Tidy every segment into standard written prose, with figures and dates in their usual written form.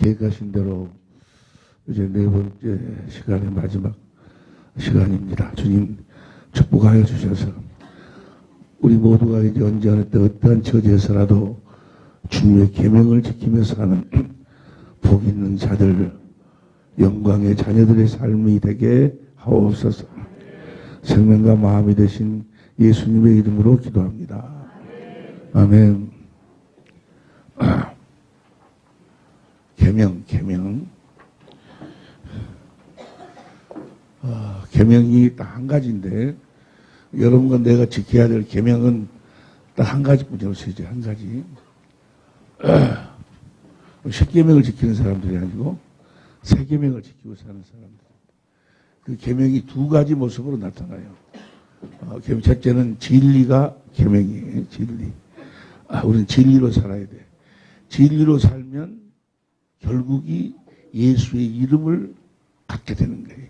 계획하신 대로 이제 네 번째 시간의 마지막 시간입니다. 주님 축복하여 주셔서 우리 모두가 이제 언제 어느 때 어떠한 처지에서라도 주님의 계명을 지키면서 사는 복 있는 자들, 영광의 자녀들의 삶이 되게 하옵소서. 생명과 마음이 되신 예수님의 이름으로 기도합니다. 아멘. 계명. 계명이 딱 한 가지인데, 여러분과 내가 지켜야 될 계명은 딱 한 가지뿐이었어요. 한 가지. 10계명을 지키는 사람들이 아니고 3계명을 지키고 사는 사람들. 그 계명이 두 가지 모습으로 나타나요. 첫째는 진리가 계명이에요. 진리. 우리는 진리로 살아야 돼. 진리로 살면 결국이 예수의 이름을 갖게 되는 거예요.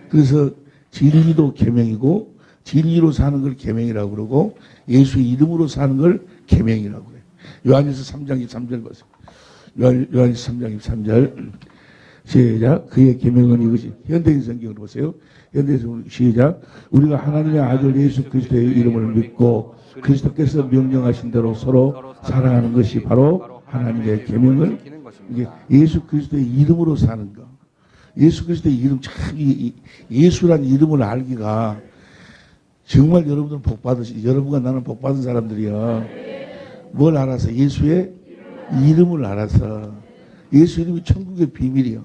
그래서 진리도 계명이고 진리로 사는 걸 계명이라고 그러고 예수의 이름으로 사는 걸 계명이라고 그래요. 요한일서 3장 23절 보세요. 요한일서 3장 23절 시작. 그의 계명은 이것이. 현대인 성경을 보세요. 현대인 성경 시작. 우리가 하나님의 아들 예수 그리스도의 이름을 믿고 그리스도께서 명령하신 대로 서로 사랑하는 것이 바로 하나님의 계명을, 이게 예수 그리스도의 이름으로 사는 거. 예수 그리스도의 이름, 참 예수란 이름을 알기가 정말 여러분들은 복 받으시, 여러분과 나는 복 받은 사람들이야. 뭘 알아서? 예수의 이름을 알아서. 예수 이름이 천국의 비밀이야.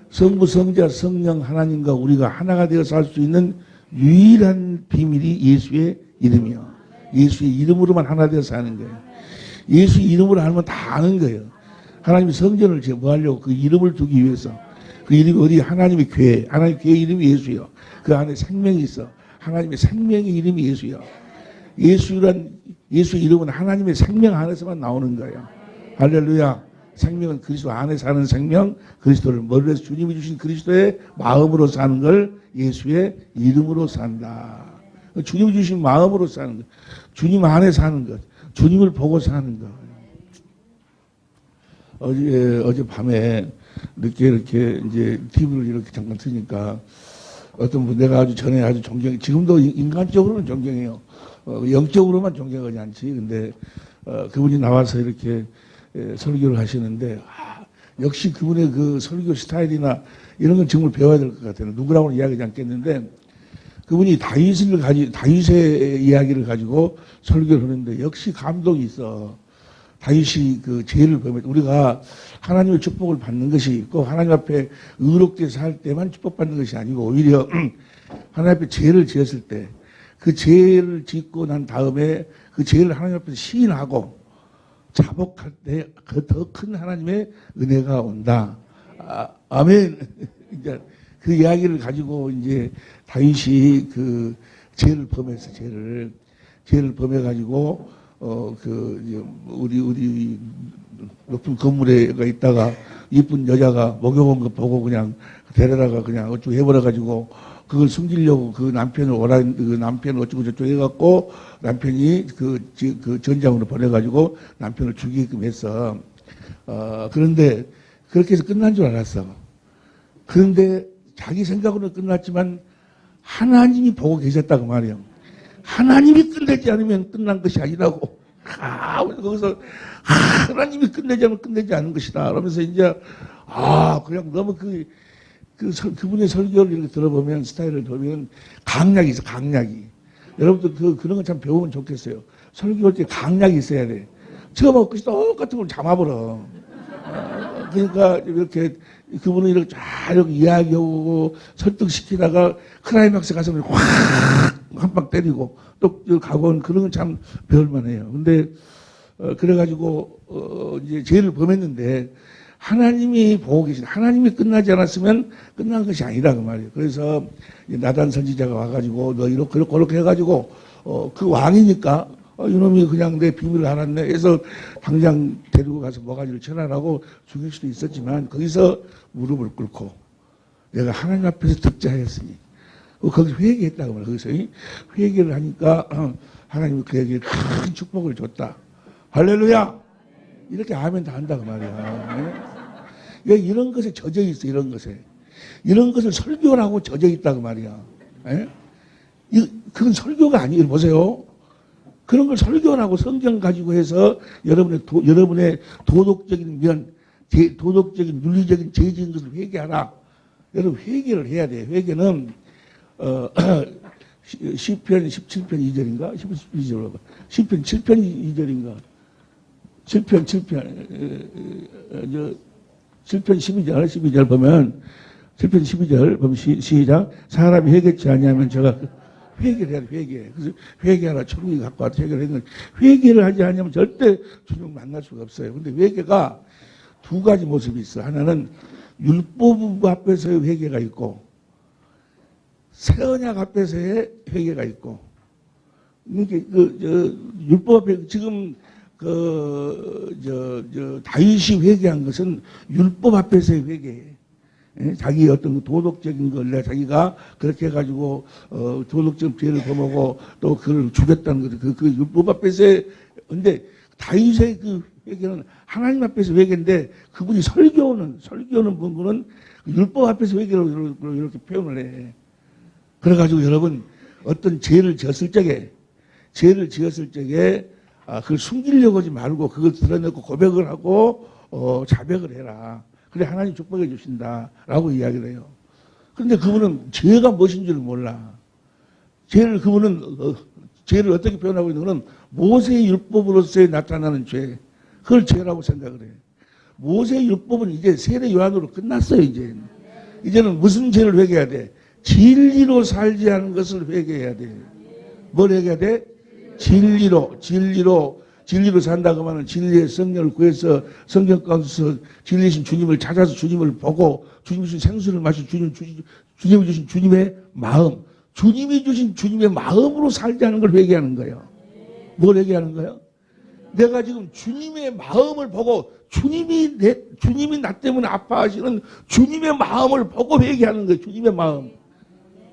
성부, 성자, 성령 하나님과 우리가 하나가 되어 살 수 있는 유일한 비밀이 예수의 이름이야. 예수의 이름으로만 하나 되어 사는 거예요. 예수 이름으로 알면 다 아는 거예요. 하나님이 성전을 뭐 하려고 그 이름을 두기 위해서. 그 이름이 어디? 하나님의 교회. 하나님의 교회 이름이 예수예요. 그 안에 생명이 있어. 하나님의 생명의 이름이 예수야. 예수의 이름은 하나님의 생명 안에서만 나오는 거예요. 할렐루야. 생명은 그리스도 안에 사는 생명, 그리스도를 머리에서 주님이 주신 그리스도의 마음으로 사는 걸 예수의 이름으로 산다. 주님이 주신 마음으로 사는 것, 주님 안에 사는 것, 주님을 보고 사는 것. 어제 밤에 늦게 이렇게 이제 TV를 이렇게 잠깐 트니까 어떤 분 내가 아주 전에 아주 존경, 지금도 인간적으로는 존경해요. 영적으로만 존경하지 않지. 근데 그분이 나와서 이렇게 설교를 하시는데 역시 그분의 그 설교 스타일이나 이런 건 정말 배워야 될 것 같아요. 누구라고는 이야기하지 않겠는데 그분이 다윗의 이야기를 가지고 설교를 하는데 역시 감동이 있어. 다윗이 그 죄를 범했, 우리가 하나님의 축복을 받는 것이 있고 하나님 앞에 의롭게 살 때만 축복받는 것이 아니고 오히려 하나님 앞에 죄를 지었을 때 그 죄를 짓고 난 다음에 그 죄를 하나님 앞에서 시인하고 자복할 때 그 더 큰 하나님의 은혜가 온다. 아멘. 이제 그 이야기를 가지고 이제 다윗이 그 죄를 범해서 죄를 범해가지고 우리 높은 건물에가 있다가 이쁜 여자가 목욕 온 거 보고 그냥 데려다가 그냥 어쩌고 해버려가지고 그걸 숨기려고 그 남편을 그 남편을 어쩌고 저쩌고 해갖고 남편이 그 전장으로 보내가지고 남편을 죽이게끔 했어. 그런데 그렇게 해서 끝난 줄 알았어. 그런데 자기 생각으로는 끝났지만 하나님이 보고 계셨다고 말이에요. 하나님이 끝내지 않으면 끝난 것이 아니라고. 거기서 하나님이 끝내지 않으면 끝내지 않은 것이다. 그러면서 이제 그냥 너무 그분의 설교를 이렇게 들어보면 스타일을 보면 강약이 있어. 강약이. 여러분들 그런 거 참 배우면 좋겠어요. 설교할 때 강약이 있어야 돼. 처음하고 끝이 똑같은 걸 잡아버려. 그러니까 이렇게 그분은 이렇게 쫙 이렇게 이야기하고 설득시키다가 클라이막스 가서 확 한 방 때리고 또 가고 그런 건 참 배울만해요. 근데 그래가지고 이제 죄를 범했는데 하나님이 보고 계신, 하나님이 끝나지 않았으면 끝난 것이 아니라 그 말이에요. 그래서 나단 선지자가 와가지고 너 이렇게 해가지고 그 왕이니까 이놈이 그냥 내 비밀을 알았네 해서 당장 데리고 가서 모가지를 쳐라라고 죽일 수도 있었지만 거기서 무릎을 꿇고 내가 하나님 앞에서 득자했으니 거기서 회개했다고 말이에요. 거기서 회개를 하니까 하나님이 그에게 큰 축복을 줬다. 할렐루야! 이렇게 하면 다 한다고 말이야. 왜 이런 것에 젖어 있어, 이런 것에. 이런 것을 설교라고 젖어 있다고 말이야. 예? 그건 설교가 아니에요. 보세요. 그런 걸 설교라고 성경 가지고 해서 여러분의 도덕적인 면, 도덕적인, 윤리적인 죄지은 것을 회개하라. 여러분, 회개를 해야 돼. 회개는, 시편 17편 2절인가? 12절. 시편 7편 2절인가? 7편 12절 보면, 7편 12절 보면 시작. 사람이 회개치 아니하면 제가 회개를 해야 돼, 회개. 그래서 회개하라, 천국이 갖고 와서 회개를 했는데, 회개를 하지 않으면 절대 주님 만날 수가 없어요. 근데 회개가 두 가지 모습이 있어. 하나는 율법 앞에서의 회개가 있고, 새 언약 앞에서의 회개가 있고, 이게 율법 앞에 지금 다윗이 회개한 것은 율법 앞에서의 회개예요. 예? 자기 어떤 도덕적인 걸 자기가 그렇게 해가지고 도덕적 죄를 범하고 또 그걸 죽였다는 거죠. 그 율법 앞에서의. 근데 다윗의 그 회개는 하나님 앞에서 회개인데 그분이 설교는 분은 율법 앞에서 회개로 이렇게 표현을 해. 그래가지고 여러분 어떤 죄를 지었을 적에 그걸 숨기려고 하지 말고 그걸 드러내고 고백을 하고 자백을 해라. 그래 하나님 축복해 주신다라고 이야기를 해요. 그런데 그분은 죄가 무엇인 줄 몰라. 그분은 죄를 어떻게 표현하고 있는 거는 모세의 율법으로서의 나타나는 죄. 그걸 죄라고 생각을 해. 모세의 율법은 이제 세례 요한으로 끝났어요. 이제는 무슨 죄를 회개해야 돼? 진리로 살지 않은 것을 회개해야 돼. 뭘 회개해야 돼? 진리로 산다고 하면 진리의 성령을 구해서 성경 가운데서 진리신 주님을 찾아서 주님을 보고 주님 주신 생수를 마시고 주님이 주신 주님의 마음, 주님이 주신 주님의 마음으로 살지 않은 걸 회개하는 거예요. 뭘 회개하는 거예요? 내가 지금 주님의 마음을 보고 주님이 나 때문에 아파하시는 주님의 마음을 보고 회개하는 거예요. 주님의 마음.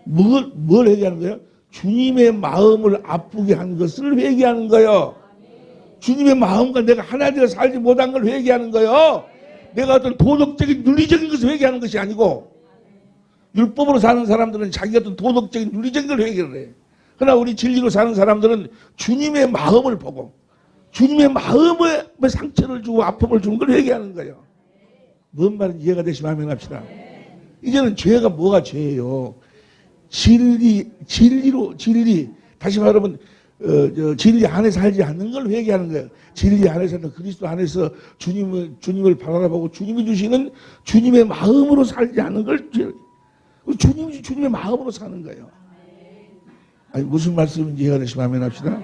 뭘 회개하는 거예요? 주님의 마음을 아프게 한 것을 회개하는 거예요. 주님의 마음과 내가 하나 되어 살지 못한 걸 회개하는 거예요. 내가 어떤 도덕적인 윤리적인 것을 회개하는 것이 아니고 율법으로 사는 사람들은 자기 어떤 도덕적인 윤리적인 걸 회개를 해. 그러나 우리 진리로 사는 사람들은 주님의 마음을 보고 주님의 마음에 상처를 주고 아픔을 주는 걸 회개하는 거예요. 뭔 말인지 이해가 되시면 아멘 합시다. 이제는 죄가 뭐가 죄예요? 진리. 다시 말하면 진리 안에 살지 않는 걸 회개하는 거예요. 진리 안에서는 그리스도 안에서 주님을 바라보고 주님이 주시는 주님의 마음으로 살지 않는 걸 주님의 마음으로 사는 거예요. 아니, 무슨 말씀인지 이해가 되시면 아멘 합시다.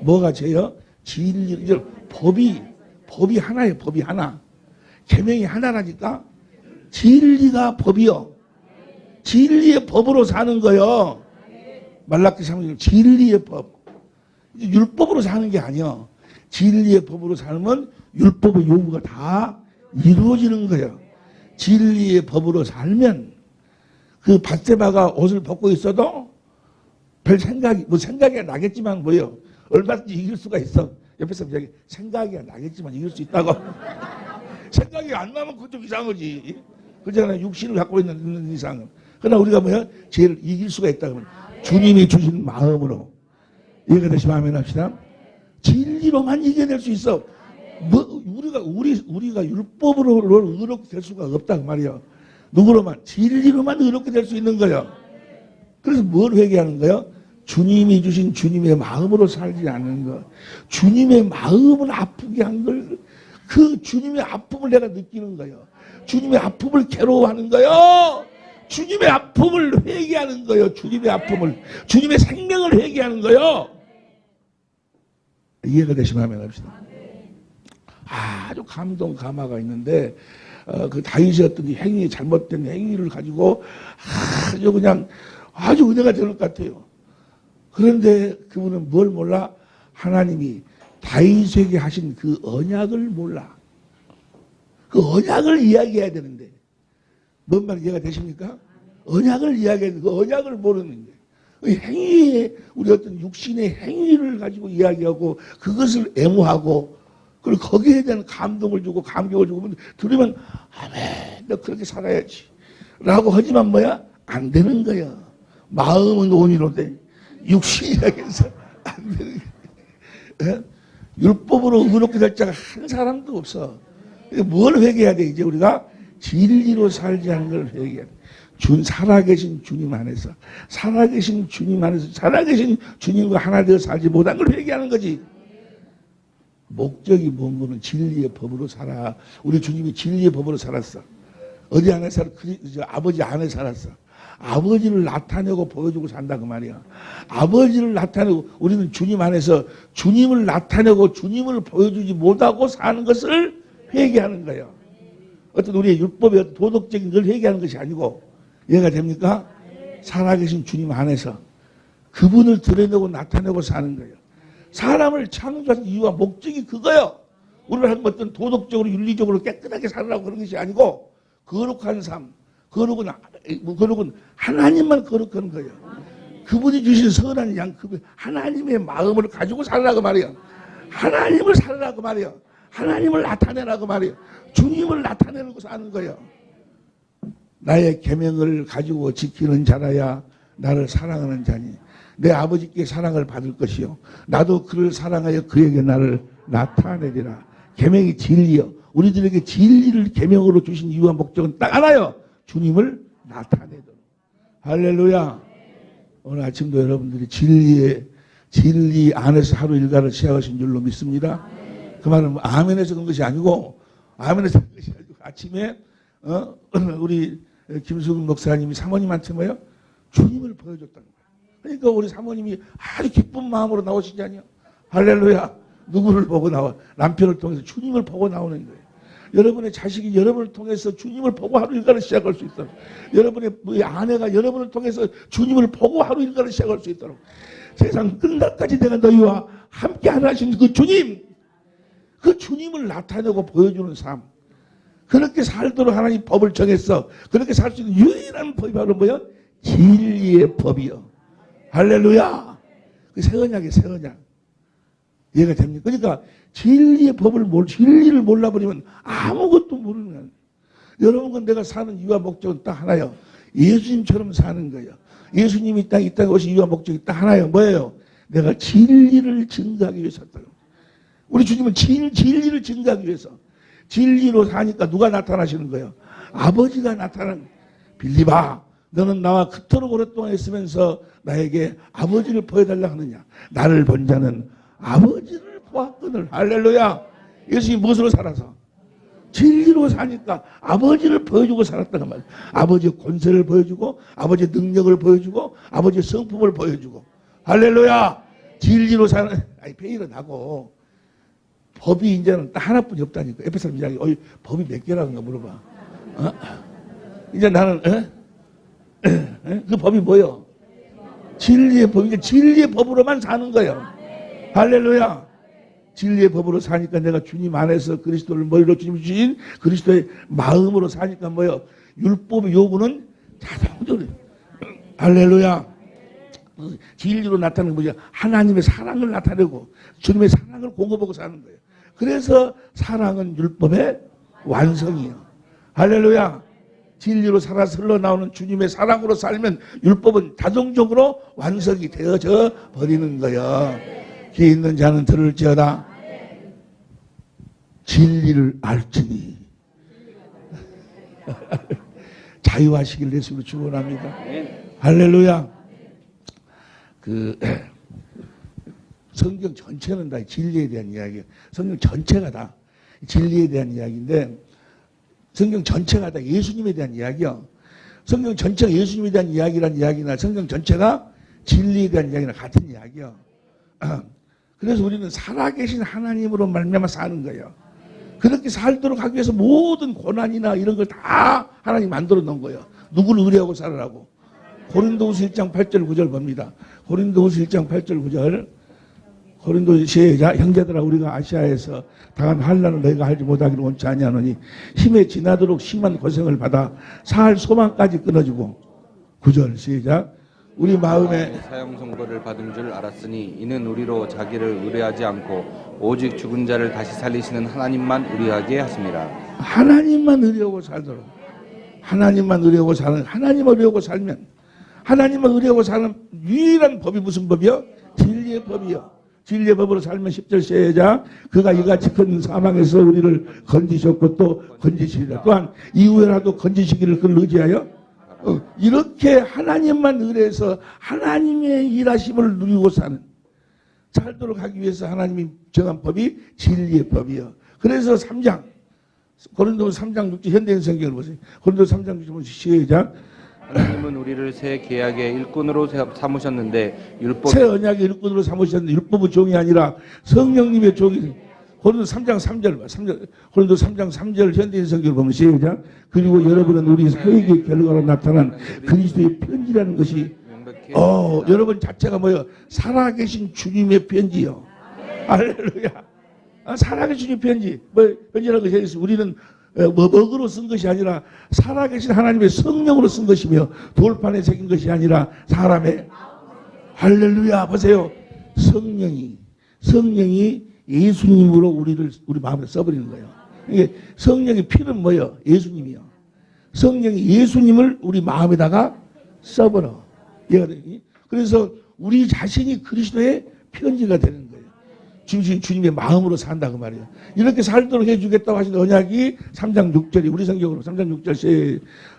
뭐가 죄요? 진리. 법이 하나예요. 법이 하나. 계명이 하나라니까. 진리가 법이요. 진리의 법으로 사는 거요. 말라기 3장 진리의 법. 율법으로 사는 게 아니야. 진리의 법으로 살면 율법의 요구가 다 이루어지는 거예요. 진리의 법으로 살면 그 밧세바가 옷을 벗고 있어도 별 생각이 나겠지만 뭐예요? 얼마든지 이길 수가 있어. 옆에서 이야기 생각이 나겠지만 이길 수 있다고. 생각이 안 나면 그건 좀 이상하지. 그잖아요. 육신을 갖고 있는 이상은. 그러나 우리가 뭐야? 죄를 이길 수가 있다 그러면 주님이 주신 마음으로. 이해가 되시면 아멘 합시다. 진리로만 이겨낼 수 있어. 우리가 율법으로 의롭게 될 수가 없다 그 말이야. 누구로만? 진리로만 의롭게 될 수 있는 거예요. 그래서 뭘 회개하는 거예요? 주님이 주신 주님의 마음으로 살지 않는 것. 주님의 마음을 아프게 한 걸, 그 주님의 아픔을 내가 느끼는 거예요. 주님의 아픔을 괴로워하는 거예요. 주님의 아픔을 회개하는 거예요. 주님의 아픔을, 주님의 생명을 회개하는 거예요. 이해가 되시면 하면 합시다. 아주 감화가 있는데 그 다윗의 어떤 행위, 잘못된 행위를 가지고 아주 은혜가 될 것 같아요. 그런데 그분은 뭘 몰라? 하나님이 다윗에게 하신 그 언약을 몰라. 그 언약을 이야기해야 되는데 뭔 말 이해가 되십니까? 언약을 이야기해야 되는데 그 언약을 모르는 거예요. 행위에 우리 어떤 육신의 행위를 가지고 이야기하고 그것을 애무하고 그리고 거기에 대한 감동을 주고 감격을 주고 들으면 아멘, 너 그렇게 살아야지 라고 하지만 뭐야? 안 되는 거야. 마음은 온이로되 육신이 약해서 안 되는 거야. 예? 율법으로 의롭게 될 자가 한 사람도 없어. 뭘 회개해야 돼? 이제 우리가 진리로 살지 않는 걸 회개해야 돼. 살아계신 주님 안에서, 살아계신 주님 안에서, 살아계신 주님과 하나 되어 살지 못한 걸 회개하는 거지. 목적이 뭔 거는 진리의 법으로 살아. 우리 주님이 진리의 법으로 살았어. 어디 안에 살아? 아버지 안에 살았어. 아버지를 나타내고 보여주고 산다 그 말이야. 아버지를 나타내고 우리는 주님 안에서 주님을 나타내고 주님을 보여주지 못하고 사는 것을 회개하는 거예요. 어떤 우리의 율법의 어떤 도덕적인 걸 회개하는 것이 아니고, 이해가 됩니까? 살아계신 주님 안에서 그분을 드러내고 나타내고 사는 거예요. 사람을 창조한 이유와 목적이 그거예요. 우리를 한 어떤 도덕적으로 윤리적으로 깨끗하게 살으라고 그런 것이 아니고, 거룩한 삶, 거룩은 하나님만 거룩한 거예요. 그분이 주신 선한 양, 그분 하나님의 마음을 가지고 살라고 말이에요. 하나님을 살라고 말이에요. 하나님을 나타내라고 말이에요. 주님을 나타내고 사는 거예요. 나의 계명을 가지고 지키는 자라야 나를 사랑하는 자니 내 아버지께 사랑을 받을 것이요 나도 그를 사랑하여 그에게 나를 나타내리라. 계명이 진리요. 우리들에게 진리를 계명으로 주신 이유와 목적은 딱 하나요. 주님을 나타내도록. 할렐루야. 오늘 아침도 여러분들이 진리 안에서 하루 일과를 시작하신 줄로 믿습니다. 그 말은 뭐 아멘에서 그런 것이 아니고, 아멘에서 그런 것이 아니고, 아침에 우리 김수근 목사님이 사모님한테 뭐요? 주님을 보여줬다는 거예요. 그러니까 우리 사모님이 아주 기쁜 마음으로 나오시지 않냐? 할렐루야. 누구를 보고 나와? 남편을 통해서 주님을 보고 나오는 거예요. 여러분의 자식이 여러분을 통해서 주님을 보고 하루 일과를 시작할 수 있도록, 여러분의 아내가 여러분을 통해서 주님을 보고 하루 일과를 시작할 수 있도록, 세상 끝날까지 내가 너희와 함께 하신 그 주님, 그 주님을 나타내고 보여주는 삶, 그렇게 살도록 하나님 법을 정했어. 그렇게 살 수 있는 유일한 법이 바로 뭐야? 진리의 법이요. 할렐루야. 그 새 언약이에요, 새 언약. 이해가 됩니까? 그러니까 진리의 법을 진리를 몰라버리면 아무것도 모르는 거예요. 여러분, 내가 사는 이유와 목적은 딱 하나예요. 예수님처럼 사는 거예요. 예수님이 이 땅에 오신 이유와 목적이 딱 하나예요. 뭐예요? 내가 진리를 증거하기 위해서 샀다고. 우리 주님은 진리를 증거하기 위해서. 진리로 사니까 누가 나타나시는 거예요? 아버지가 나타나는. 빌립아, 너는 나와 그토록 오랫동안 있으면서 나에게 아버지를 보여달라 하느냐? 나를 본 자는 아버지를 보았거늘. 할렐루야. 예수님이 무엇으로 살아서? 진리로 사니까 아버지를 보여주고 살았다는 말이에요. 아버지의 권세를 보여주고, 아버지의 능력을 보여주고, 아버지의 성품을 보여주고. 할렐루야. 진리로 사는, 페이를 하고, 법이 이제는 딱 하나뿐이 없다니까. 옆에 사람 이야기, 법이 몇 개라는가 물어봐. 이제 나는, 그 법이 뭐예요? 진리의 법이니까 진리의 법으로만 사는 거예요. 할렐루야. 진리의 법으로 사니까 내가 주님 안에서 그리스도를 머리로 주님 주신 그리스도의 마음으로 사니까 뭐예요? 율법의 요구는 자동적으로. 할렐루야. 진리로 나타나는 게 뭐죠? 하나님의 사랑을 나타내고 주님의 사랑을 공급하고 사는 거예요. 그래서 사랑은 율법의 완성이에요. 할렐루야. 진리로 살아서 흘러나오는 주님의 사랑으로 살면 율법은 자동적으로 완성이 되어져 버리는 거예요. 귀 있는 자는 들을지어다. 진리를 알지니 자유하시길 예수로 축원합니다. 할렐루야. 성경 전체는 다 진리에 대한 이야기예요. 성경 전체가 다 진리에 대한 이야기인데, 성경 전체가 다 예수님에 대한 이야기요. 성경 전체가 예수님에 대한 이야기란 이야기나 성경 전체가 진리에 대한 이야기나 같은 이야기요. 그래서 우리는 살아계신 하나님으로 말미암아 사는 거예요. 그렇게 살도록 하기 위해서 모든 고난이나 이런 걸 다 하나님 만들어 놓은 거예요. 누구를 의뢰하고 살으라고. 고린도후서 1장 8절 9절 봅니다. 고린도후서 1장 8절 9절. 고린도시자 형제들아, 우리가 아시아에서 당한 환난을 너희가 알지 못하기를 원치 아니하노니 힘에 지나도록 심한 고생을 받아 살 소망까지 끊어지고. 9절 시작. 우리 마음에 사형 선고를 받은 줄 알았으니 이는 우리로 자기를 의뢰하지 않고 오직 죽은 자를 다시 살리시는 하나님만 의뢰하게 하십니다. 하나님만 의뢰하고 살도록. 하나님만 의뢰하고 사는, 하나님을 의뢰하고 살면, 하나님을 의뢰하고 사는 유일한 법이 무슨 법이요? 진리의 법이요. 진리의 법으로 살면 10절 시작. 그가 이같이 큰 사망에서 우리를 건지셨고 또 건지시리라. 또한 이후에라도 건지시기를 그를 의지하여 이렇게 하나님만 의뢰해서 하나님의 일하심을 누리고 사는, 살도록 하기 위해서 하나님이 정한 법이 진리의 법이요. 그래서 3장, 고린도서 3장 6절 현대인 성경을 보세요. 고린도서 3장 6절 시작. 하나님은 우리를 새 계약의 일꾼으로 삼으셨는데 새 언약의 일꾼으로 삼으셨는데 율법의 종이 아니라 성령님의 종이. 고린도서 3장 3절 봐. 3절, 고린도서 3장 3절 현대인 성경을 보면 시작. 그리고 여러분은 우리 사역의 결과로 나타난 그리스도의 편지라는 것이 여러분 자체가 뭐요? 살아계신 주님의 편지요. 할렐루야. 살아계신 주님의 편지. 편지라는 것이 있어요. 우리는 먹으로 쓴 것이 아니라 살아계신 하나님의 성령으로 쓴 것이며 돌판에 새긴 것이 아니라 사람의, 할렐루야. 보세요. 성령이 예수님으로 우리 마음에 써버리는 거예요. 이게 성령의 피는 뭐예요? 예수님이요. 성령이 예수님을 우리 마음에다가 써버려. 그래서 우리 자신이 그리스도의 편지가 되는 거예요. 주님의 마음으로 산다 그 말이에요. 이렇게 살도록 해주겠다고 하신 언약이 3장 6절이 우리 성경으로 3장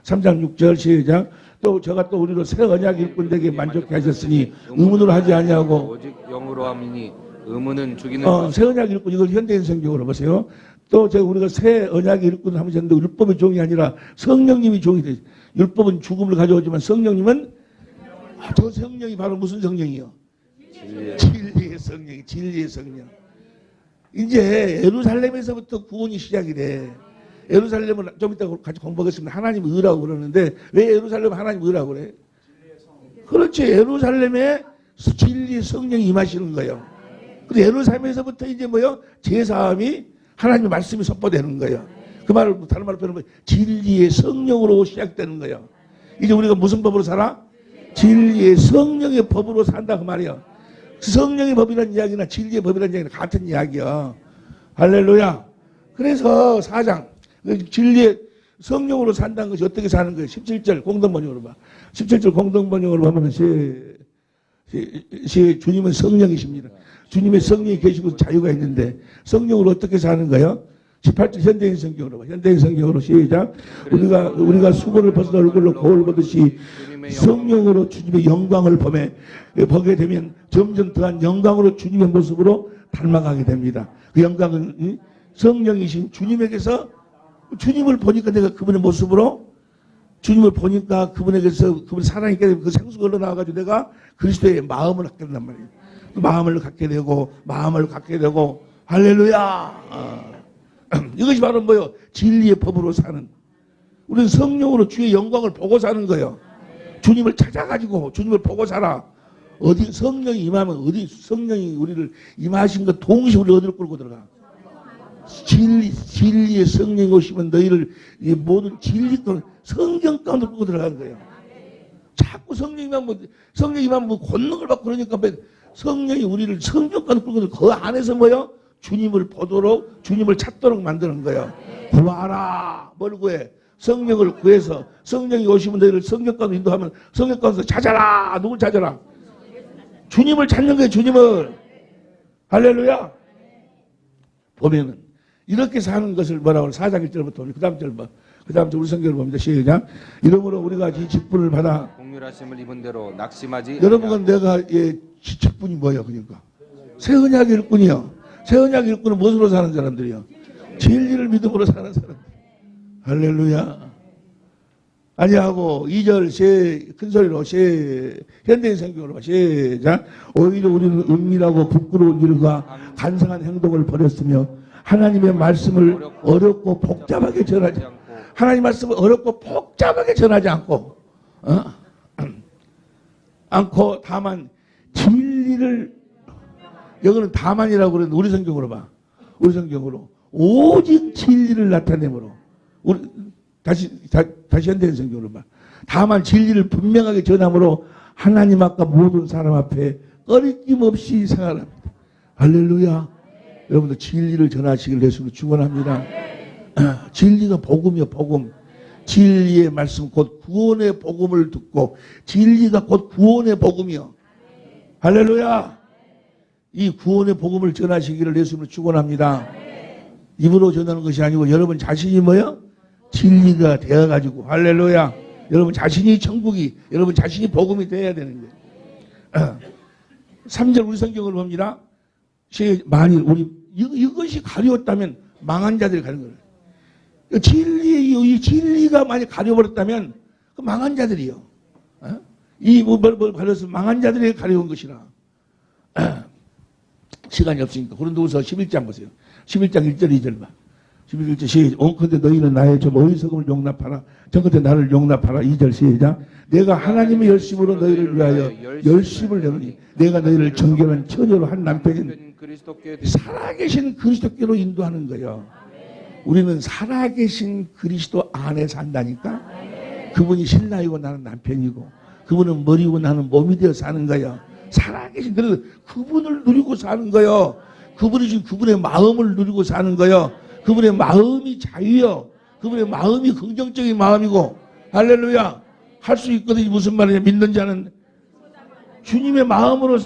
6절 시작. 또 저가 또 우리로 새 언약 일꾼에게 만족해 하셨으니 의문으로 하지 아니하고 오직 영으로 함이니 의문은 죽이는 새 언약 일꾼, 이걸 현대인 성경으로 보세요. 또 우리가 새 언약 일꾼을 하셨는데 율법의 종이 아니라 성령님이 종이 되죠. 율법은 죽음을 가져오지만 성령님은 저 성령이 바로 무슨 성령이요? 진리의 성령, 진리의 성령. 이제 예루살렘에서부터 구원이 시작이 돼. 예루살렘을 좀 이따 같이 공부하겠습니다. 하나님 의라고 그러는데 왜 예루살렘 하나님 의라고 그래? 그렇지. 예루살렘에 진리의 성령이 임하시는 거예요. 근데 예루살렘에서부터 이제 뭐요? 제사함이 하나님의 말씀이 선포되는 거예요. 그 말을 다른 말로 표현하면 진리의 성령으로 시작되는 거예요. 이제 우리가 무슨 법으로 살아? 진리의 성령의 법으로 산다 그 말이에요. 성령의 법이라는 이야기나 진리의 법이라는 이야기는 같은 이야기야. 할렐루야. 그래서 4장 진리의 성령으로 산다는 것이 어떻게 사는 거예요? 17절 공동번역으로 봐. 17절 공동번역으로 보면 주님은 성령이십니다. 주님의 성령이 계시고 자유가 있는데 성령으로 어떻게 사는 거예요? 18절 현대인 성경으로 봐. 현대인 성경으로 시작. 우리가 수건을 벗은 얼굴로 거울 보듯이 성령으로 주님의 영광을 보게 되면 점점 더한 영광으로 주님의 모습으로 닮아가게 됩니다. 그 영광은 성령이신 주님에게서 주님을 보니까 내가 그분의 모습으로 주님을 보니까 그분에게서 그분의 사랑이 있게 되면 그 생수가 흘러나와가지고 내가 그리스도의 마음을 갖게 된단 말이에요. 마음을 갖게 되고 할렐루야. 이것이 바로 뭐예요? 진리의 법으로 사는. 우리는 성령으로 주의 영광을 보고 사는 거예요. 주님을 찾아가지고 주님을 보고 살아. 어디 성령이 임하면 어디 성령이 우리를 임하신 것 동시에 우리 어디로 끌고 들어가? 진리의 성령이 오시면 너희를 이 모든 진리 가운데 성경 가운데 끌고 들어가는 거예요. 자꾸 성령이만 뭐 권능을 받고 그러니까 성령이 우리를 성경 가운데 끌고 들어가. 그 안에서 뭐요? 주님을 보도록 주님을 찾도록 만드는 거예요. 구하라. 뭘 구해? 성령을 구해서 성령이 오시면 너희를 성경 가운데 인도하면 성경 가운데서 찾아라. 누굴 찾아라? 주님을 찾는 거예요. 주님을. 할렐루야. 보면은 이렇게 사는 것을 뭐라고 4장 1절부터 보면 그 다음 절 봐. 그 다음 절 우리 성경을 봅니다. 시작. 이러므로 우리가 이 직분을 받아 공률하심을 입은 대로 낙심하지 여러분은 내가 직분이 뭐야? 그러니까 새 언약 일꾼이요. 새 언약 일꾼은 무엇으로 사는 사람들이요? 진리를 믿음으로 사는 사람들. 할렐루야. 아니하고 2절 큰 소리로 현대인 성경으로 봐. 시작. 오히려 우리는 은밀하고 부끄러운 일과 간사한 행동을 버렸으며 하나님의 말씀을 어렵고 복잡하게 전하지 하나님 말씀을 어렵고 복잡하게 전하지 않고 다만 진리를 여기는 다만이라고 그러는데 우리 성경으로 봐. 우리 성경으로 오직 진리를 나타내므로 다시 현대인 성경으로 봐. 다만 진리를 분명하게 전함으로 하나님 앞과 모든 사람 앞에 꺼리낌 없이 생활합니다. 할렐루야. 여러분들 진리를 전하시길 예수로 축원합니다. 진리가 복음이요, 복음. 진리의 말씀 곧 구원의 복음을 듣고 진리가 곧 구원의 복음이요. 할렐루야. 이 구원의 복음을 전하시기를 예수로 축원합니다. 입으로 전하는 것이 아니고 여러분 자신이 뭐요? 진리가 되어가지고 할렐루야. 여러분 자신이 천국이 여러분 자신이 복음이 되어야 되는 거예요. 3절 우리 성경을 봅니다. 만일 우리 이것이 가려웠다면 망한 자들이 가는 거예요. 이 진리가 만약 가려버렸다면 그 망한 자들이요. 뭘 가려서 망한 자들이 가려운 것이라. 시간이 없으니까 고린도후서 11장 보세요. 11장 1절 2절 봐. 11절 시작. 온컨대 너희는 나의 좀 어리석음을 용납하라. 정컨대 나를 용납하라. 2절 시작. 내가 하나님의 열심으로 너희를 위하여 열심을 내노니 내가 너희를 정결한 처녀로 한 남편인 살아계신 그리스도께로 인도하는 거예요. 우리는 살아계신 그리스도 안에 산다니까. 그분이 신랑이고 나는 남편이고 그분은 머리고 나는 몸이 되어 사는 거예요. 살아계신 그래서 그분을 누리고 사는 거예요. 그분이 지금 그분의 마음을 누리고 사는 거예요. 그분의 마음이 자유요. 그분의 마음이 긍정적인 마음이고 할렐루야. 할 수 있거든요. 무슨 말이냐. 믿는 자는 주님의 마음으로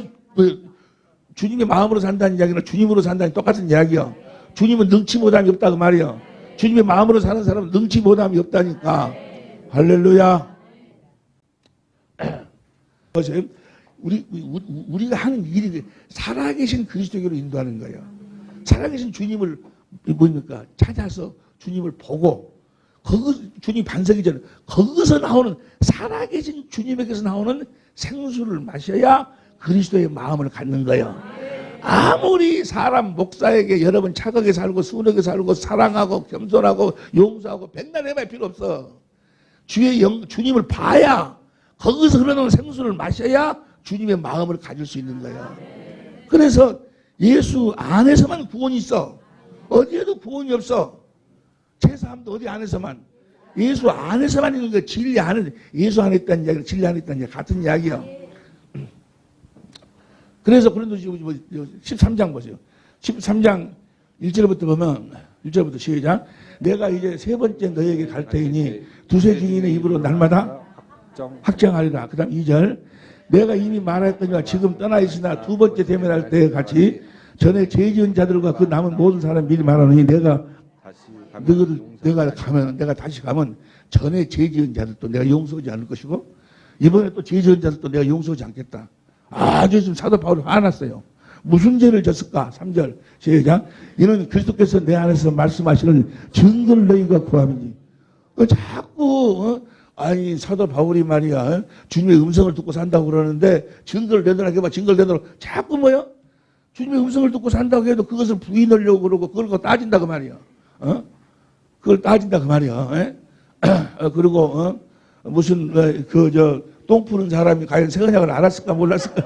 산다는 이야기는 주님으로 산다는 똑같은 이야기요. 주님은 능치 못함이 없다고 말이요. 주님의 마음으로 사는 사람은 능치 못함이 없다니까. 할렐루야. 우리가 하는 일이 살아계신 그리스도교로 인도하는 거예요. 살아계신 주님을 뭡니까? 찾아서 주님을 보고 주님 반석이 전에 거기서 나오는 살아계신 주님에게서 나오는 생수를 마셔야 그리스도의 마음을 갖는 거예요. 아무리 사람 목사에게 여러분 착하게 살고 순하게 살고 사랑하고 겸손하고 용서하고 백날 해봐야 필요 없어. 주님을 봐야 거기서 흘러나오는 생수를 마셔야 주님의 마음을 가질 수 있는 거예요. 그래서 예수 안에서만 구원이 있어. 어디에도 구원이 없어. 제사함도 어디 안에서만. 예수 안에서만 있는 거예요. 진리 안에, 예수 안에 있다는 이야기는 진리 안에 있다는 이야기 같은 이야기야. 그래서 고린도서 13장 보세요. 13장 1절부터 보면 1절부터 시작. 내가 이제 세 번째 너에게 갈 테이니 두세 증인의 입으로 날마다 확정하리라. 그 다음 2절. 내가 이미 말했거니와 지금 떠나 있으나 두 번째 대면할 때 같이 전에 죄 지은 자들과 그 남은 모든 사람 미리 말하노니 내가 다시 가면 전에 죄 지은 자들도 내가 용서하지 않을 것이고 이번에 또 죄 지은 자들도 내가 용서하지 않겠다. 아주 좀 사도 바울이 화났어요. 무슨 죄를 졌을까? 3절 시작. 이는 그리스도께서 내 안에서 말씀하시는 증거를 너희가 구함이니. 자꾸 아니 사도 바울이 말이야 주님의 음성을 듣고 산다고 그러는데 증거를 내놓으라 해봐. 증거를 내놓으라. 자꾸 뭐야? 주님의 음성을 듣고 산다고 해도 그것을 부인하려고 그러고 그걸 따진다 그 말이야. 그걸 따진다 그 말이야. 그리고 무슨 똥 푸는 사람이 과연 세언약을 알았을까 몰랐을까.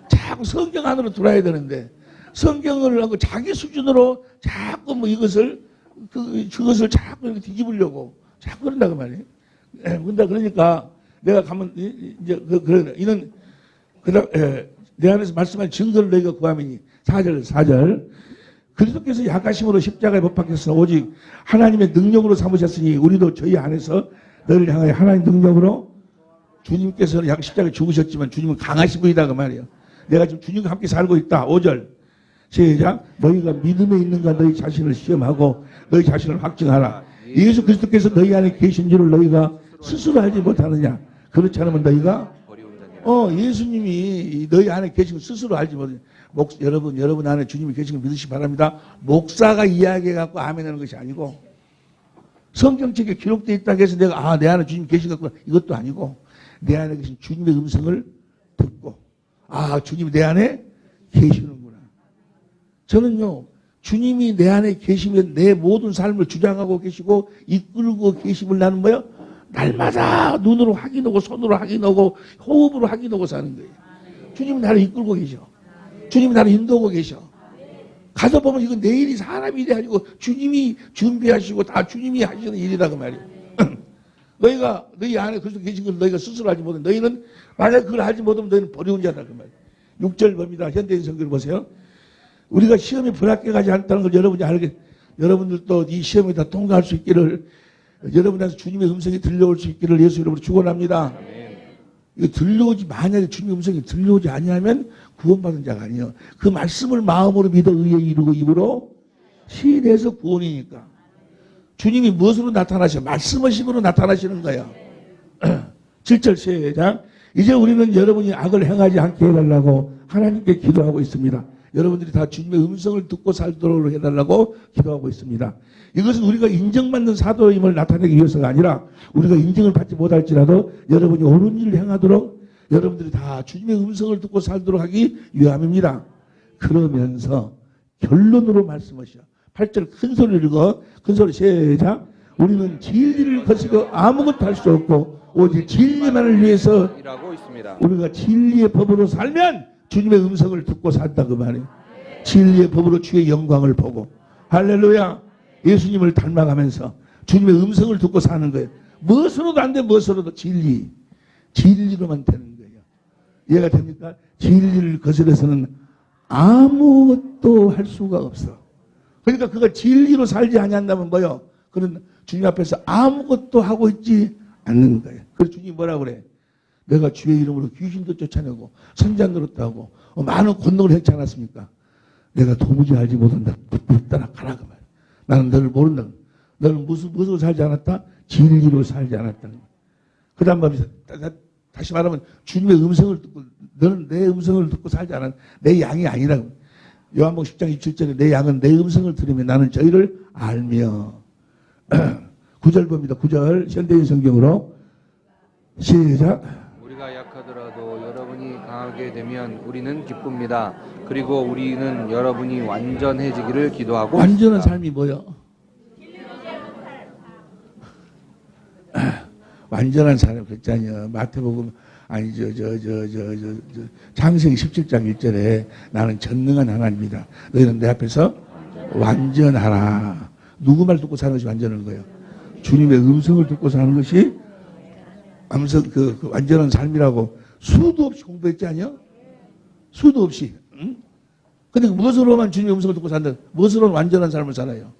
자꾸 성경 안으로 들어야 되는데 성경을 하고 자기 수준으로 자꾸 뭐 그것을 자꾸 이렇게 뒤집으려고 자꾸 그런다 그 말이에요. 그러니까 내가 가면 이제 이는 내 안에서 말씀한 증거를 너희가 구함이니 4절 그리스도께서 약하심으로 십자가에 못 박혔으나 오직 하나님의 능력으로 삼으셨으니 우리도 저희 안에서 너희를 향하여 하나님 능력으로 주님께서 십자가에 죽으셨지만 주님은 강하신 분이다 그 말이에요. 내가 지금 주님과 함께 살고 있다. 5절 시작. 너희가 믿음에 있는가 너희 자신을 시험하고 너희 자신을 확증하라. 예수 그리스도께서 너희 안에 계신 줄을 너희가 스스로 알지 못하느냐. 그렇지 않으면 너희가 예수님이 너희 안에 계신 걸 스스로 알지 못하느냐. 여러분 안에 주님이 계신 걸 믿으시기 바랍니다. 목사가 이야기해갖고 아멘하는 것이 아니고 성경책에 기록되어 있다고 해서 내가 내 안에 주님 계신 것 같구나. 이것도 아니고 내 안에 계신 주님의 음성을 듣고 주님이 내 안에 계시는구나. 저는요 주님이 내 안에 계시면 내 모든 삶을 주장하고 계시고 이끌고 계심을 나는 뭐요? 날마다 눈으로 확인하고 손으로 확인하고 호흡으로 확인하고 사는 거예요. 주님이 나를 이끌고 계셔. 주님이 나를 인도하고 계셔. 가서 보면 이건 내 일이 사람 일이 아니고 주님이 준비하시고 다 주님이 하시는 일이다 그 말이에요. 너희가 너희 안에 그리스도 계신 걸 너희가 스스로 알지 못하면 너희는 만약 그걸 알지 못하면 너희는 버려온 자다 그 말이에요. 6절 봅니다. 현대인 성경을 보세요. 우리가 시험에 불합격하지 않다는 걸 여러분이 알게, 여러분들도 이 시험에 다 통과할 수 있기를, 여러분한테 주님의 음성이 들려올 수 있기를 예수 이름으로 축원합니다. 이거 들려오지, 만약에 주님의 음성이 들려오지 아니하면 구원받은 자가 아니에요. 그 말씀을 마음으로 믿어 의에 이루고 입으로 시인해서 구원이니까. 주님이 무엇으로 나타나셔? 말씀의식으로 나타나시는 거예요. 7절 시작. 이제 우리는 여러분이 악을 행하지 않게 해달라고 하나님께 기도하고 있습니다. 여러분들이 다 주님의 음성을 듣고 살도록 해달라고 기도하고 있습니다. 이것은 우리가 인정받는 사도임을 나타내기 위해서가 아니라 우리가 인정을 받지 못할지라도 여러분이 옳은 일을 행하도록 여러분들이 다 주님의 음성을 듣고 살도록 하기 위함입니다. 그러면서 결론으로 말씀하셔. 8절 큰 소리를 읽어. 큰 소리 시작. 우리는 진리를 거스려 아무것도 할 수 없고 오직 진리만을 위해서 일하고 있습니다. 우리가 진리의 법으로 살면 주님의 음성을 듣고 산다 그 말이에요. 진리의 법으로 주의 영광을 보고 할렐루야. 예수님을 닮아가면서 주님의 음성을 듣고 사는 거예요. 무엇으로도 안 돼. 무엇으로도 진리로만 되는 거예요. 이해가 됩니까? 진리를 거스려서는 아무것도 할 수가 없어. 그러니까 그가 진리로 살지 아니한다면 뭐요? 그는 주님 앞에서 아무것도 하고 있지 않는 거예요. 그래서 주님이 뭐라고 그래? 내가 주의 이름으로 귀신도 쫓아내고 선지자 노릇하고 많은 권능을 했지 않았습니까? 내가 도무지 알지 못한다. 따라 가라 그 말. 나는 너를 모른다. 너는 무엇으로 살지 않았다? 진리로 살지 않았다는 거야. 그 다음 말이 다시 말하면 주님의 음성을 듣고 너는 내 음성을 듣고 살지 않았. 내 양이 아니라고. 요한복음 10장 27절에 내 양은 내 음성을 들으면 나는 저희를 알며 9절 봅니다. 9절 현대인 성경으로 시작. 우리가 약하더라도 여러분이 강하게 되면 우리는 기쁩니다. 그리고 우리는 여러분이 완전해지기를 기도하고 완전한 있습니다. 삶이 뭐요? 완전한 사람 그랬잖아요. 마태복음 아니 창세기 17장 1절에 나는 전능한 하나님이다. 너희는 내 앞에서 완전하라. 누구 말 듣고 사는 것이 완전한 거예요? 주님의 음성을 듣고 사는 것이 그 완전한 삶이라고 수도 없이 공부했지 않냐? 수도 없이. 응? 근데 무엇으로만 주님의 음성을 듣고 산다? 무엇으로는 완전한 삶을 살아요?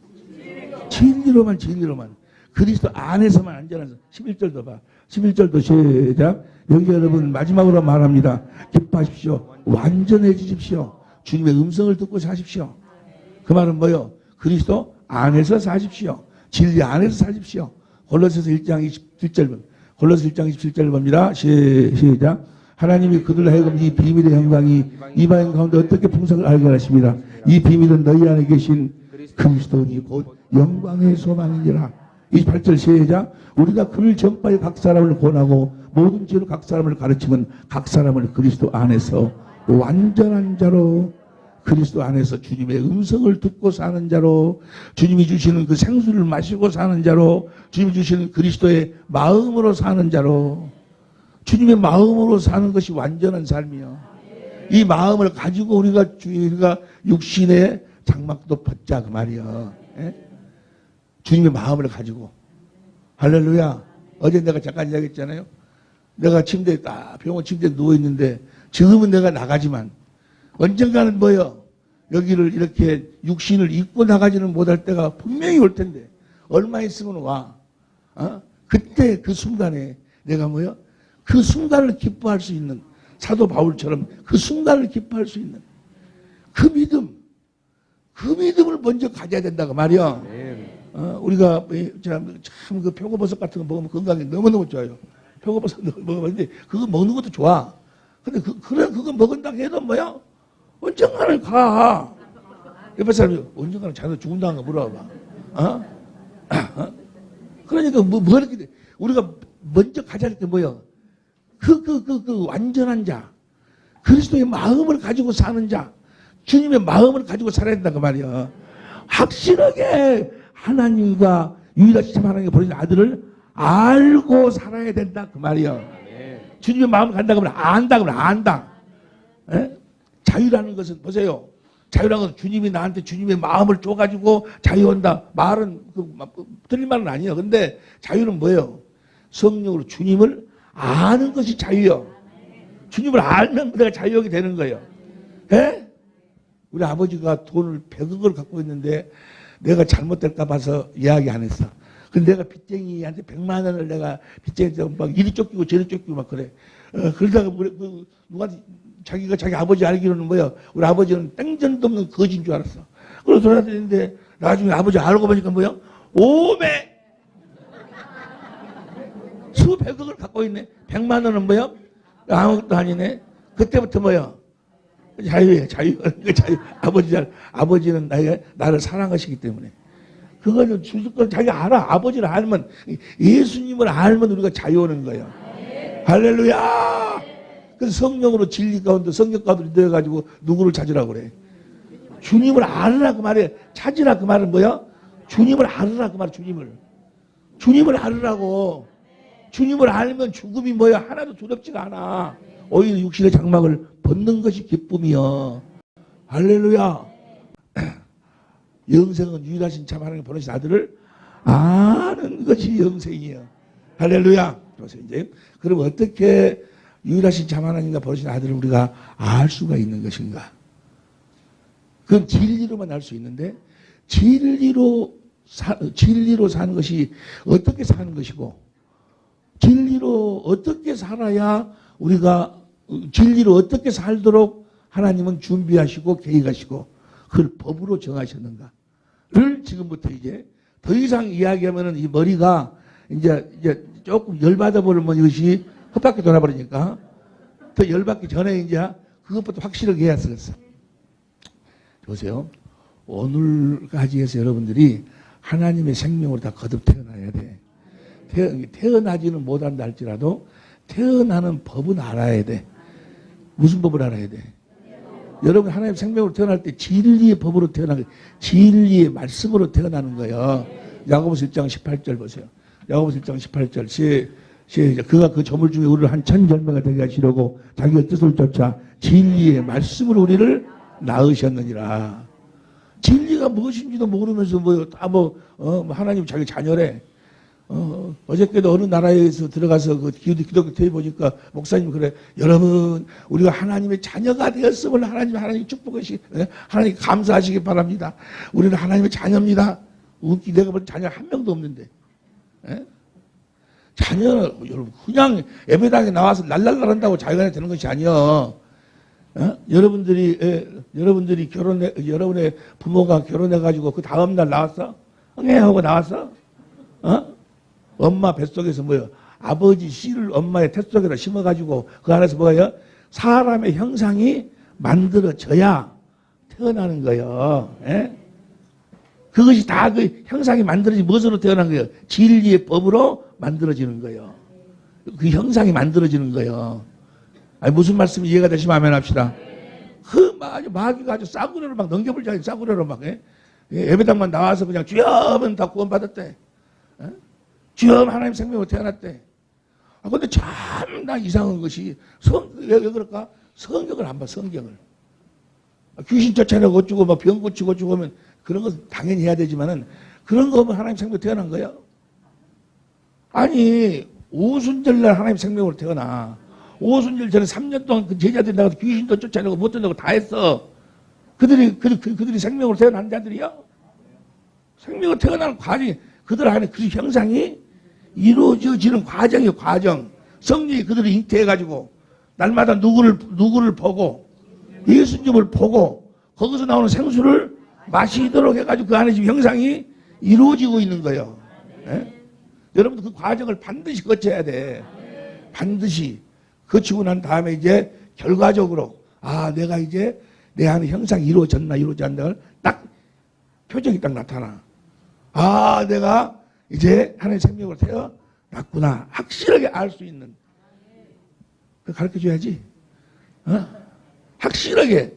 진리로만. 그리스도 안에서만 안전한 삶. 11절도 봐. 11절도 시작. 여기 여러분 마지막으로 말합니다. 기뻐하십시오. 완전해지십시오. 주님의 음성을 듣고 사십시오. 그 말은 뭐요? 그리스도 안에서 사십시오. 진리 안에서 사십시오. 골로새서 1장 27절. 골로새 1장 27절 봅니다. 시작. 하나님이 그들 하여금 이 비밀의 영광이 이방 가운데 어떻게 풍성을 알게 하십니다. 이 비밀은 너희 안에 계신 그리스도니 곧 영광의 소망이니라. 28절 시작. 우리가 그를 전파해 각 사람을 권하고 모든 지혜로 각 사람을 가르치면 각 사람을 그리스도 안에서 완전한 자로 그리스도 안에서 주님의 음성을 듣고 사는 자로 주님이 주시는 그 생수를 마시고 사는 자로 주님이 주시는 그리스도의 마음으로 사는 자로 주님의 마음으로 사는 것이 완전한 삶이요. 이 마음을 가지고 우리가 육신의 장막도 벗자 그 말이요. 예? 주님의 마음을 가지고 할렐루야. 어제 내가 잠깐 이야기했잖아요. 내가 침대에 병원 침대에 누워있는데 지금은 내가 나가지만 언젠가는 뭐요? 여기를 이렇게 육신을 입고 나가지는 못할 때가 분명히 올 텐데 얼마 있으면 와. 그때 그 순간에 내가 뭐요? 그 순간을 기뻐할 수 있는 사도 바울처럼 그 순간을 기뻐할 수 있는 그 믿음을 먼저 가져야 된다고 말이야. 우리가 참 그 표고버섯 같은 거 먹으면 건강에 너무너무 좋아요. 표고버섯 먹으면 그거 먹는 것도 좋아. 근데 그거 먹은다고 해도 뭐야? 언젠가는 가. 옆에 사람이 언젠가는 자기가 죽은다는 거 물어봐. 그러니까 뭐 이렇게 돼. 우리가 먼저 가져야 할 게 뭐야? 그 완전한 자. 그리스도의 마음을 가지고 사는 자. 주님의 마음을 가지고 살아야 된다 그 말이야. 확실하게 하나님과 유일하신 하나님이 보내신 아들을 알고 살아야 된다 그 말이야. 주님의 마음을 간다 그러면 안다 그러면 안다. 에? 자유라는 것은 보세요. 자유라는 것은 주님이 나한테 주님의 마음을 줘가지고 자유한다. 말은 틀린 말은 아니에요. 근데 자유는 뭐예요? 성령으로 주님을 아는 것이 자유요. 주님을 알면 내가 자유하게 되는 거예요. 에? 우리 아버지가 돈을 100억을 갖고 있는데 내가 잘못될까 봐서 이야기 안 했어. 근데 내가 빚쟁이한테 100만 원을 내가 빚쟁이한테 막 이리 쫓기고 저리 쫓기고 막 그래. 그러다가 누가 자기가 자기 아버지 알기로는 뭐야. 우리 아버지는 땡전도 없는 거지인 줄 알았어. 그래서 돌아다니는데 나중에 아버지 알고 보니까 뭐야. 오매 수백억을 갖고 있네. 100만 원은 뭐야? 아무것도 아니네. 그때부터 뭐야? 자유예요, 자유. 자유. 아버지는 나를 사랑하시기 때문에. 그거는 주주권 자기가 알아. 아버지를 알면, 예수님을 알면 우리가 자유 오는 거예요. 할렐루야! 그래서 성령으로 진리 가운데 성경 가운데 넣어가지고 누구를 찾으라고 그래. 주님을 알으라 그 말에, 찾으라 그 말은 뭐야? 주님을 알으라 그 말, 주님을 알으라고. 주님을 알면 죽음이 뭐야? 하나도 두렵지가 않아. 오히려 육신의 장막을 벗는 것이 기쁨이여. 할렐루야. 영생은 유일하신 참 하나님 보내신 아들을 아는 것이 영생이여. 할렐루야. 그래서 이제 그럼 어떻게 유일하신 참 하나님과 보내신 아들을 우리가 알 수가 있는 것인가? 그건 진리로만 알 수 있는데 진리로 사는 것이 어떻게 사는 것이고 진리로 어떻게 살아야 우리가 진리로 어떻게 살도록 하나님은 준비하시고 계획하시고 그걸 법으로 정하셨는가를 지금부터 이제 더 이상 이야기하면은 이 머리가 이제 조금 열받아 버리면 이것이 헛바퀴 돌아버리니까 더 열받기 전에 이제 그것부터 확실하게 해야 쓰겠어. 보세요. 오늘까지 해서 여러분들이 하나님의 생명으로 다 거듭 태어나야 돼. 태어나지는 못한다 할지라도 태어나는 법은 알아야 돼. 무슨 법을 알아야 돼? 여러분 하나님의 생명으로 태어날 때 진리의 법으로 태어나는 거예요. 진리의 말씀으로 태어나는 거예요. 야고보서 1장 18절 보세요. 야고보서 1장 18절 시작. 그가 그 저물 중에 우리를 한 천절매가 되게 하시려고 자기의 뜻을 쫓아 진리의 말씀으로 우리를 낳으셨느니라. 진리가 무엇인지도 모르면서 하나님 자기 자녀래. 어저께도 어느 나라에서 들어가서 그 기독교 TV 보니까 목사님 그래. 여러분, 우리가 하나님의 자녀가 되었음을 하나님 축복하시기, 하나님 감사하시기 바랍니다. 우리는 하나님의 자녀입니다. 내가 볼 자녀 한 명도 없는데. 예? 자녀는, 여러분, 그냥 예배당에 나와서 랄랄랄 한다고 자기가 되는 것이 아니요. 여러분들이 여러분의 부모가 결혼해가지고 그 다음날 나왔어? 응애 하고 나왔어? 엄마 뱃속에서 뭐요? 아버지 씨를 엄마의 뱃속에다 심어가지고 그 안에서 뭐예요? 사람의 형상이 만들어져야 태어나는 거예요. 예? 그것이 다 그 형상이 만들어진 무엇으로 태어난 거예요? 진리의 법으로 만들어지는 거예요. 그 형상이 만들어지는 거예요. 아니, 무슨 말씀이 이해가 되시면 아멘 합시다. 마귀가 아주 싸구려로 막 넘겨불자, 싸구려로 막, 예배당만 나와서 그냥 주여 하면 다 구원받았대. 주여 하나님 생명으로 태어났대. 근데 참나 이상한 것이, 왜 그럴까? 성경을 안 봐, 성경을. 귀신 쫓아내고 어쩌고, 막 병 고치고 어쩌고 하면 그런 거 당연히 해야 되지만은 그런 거 하면 하나님 생명으로 태어난 거야? 아니, 오순절날 하나님 생명으로 태어나. 오순절 전에 3년 동안 그 제자들이 나가서 귀신도 쫓아내고 못 쫓아내고 다 했어. 그들이 생명으로 태어난 자들이야? 생명으로 태어나는 과정이, 그들 안에 그 형상이 이루어지는 과정이에요, 과정. 성령이 그들을 잉태해가지고, 날마다 누구를 보고, 예수님을 보고, 거기서 나오는 생수를 마시도록 해가지고 그 안에 지금 형상이 이루어지고 있는 거예요. 예? 여러분들 그 과정을 반드시 거쳐야 돼. 반드시. 거치고 난 다음에 이제 결과적으로, 내가 이제 내 안에 형상이 이루어졌나, 이루어지지 않나, 딱, 표정이 딱 나타나. 내가 이제 하나님의 생명으로 태어났구나. 확실하게 알 수 있는. 그걸 가르쳐 줘야지. 확실하게.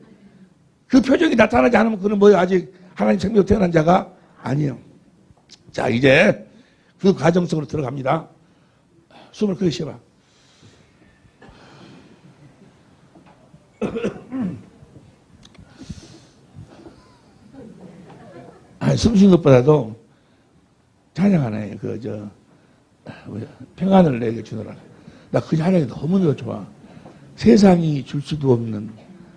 그 표정이 나타나지 않으면 그는 뭐예요? 아직 하나님 생명으로 태어난 자가 아니에요. 자, 이제 그 과정 속으로 들어갑니다. 숨을 크게 쉬어봐. 숨 쉬는 것보다도 찬양하네. 평안을 내게 주노라. 나 그 찬양이 너무너무 좋아. 세상이 줄 수도 없는,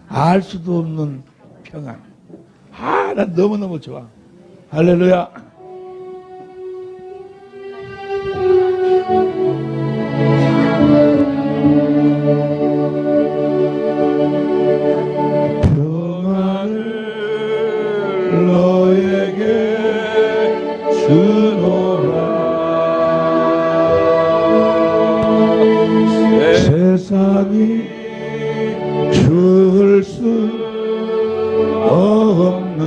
알 수도 없는 평안. 난 너무너무 좋아. 할렐루야. 평안을 너에게 주노라. 세상이 줄 수 없는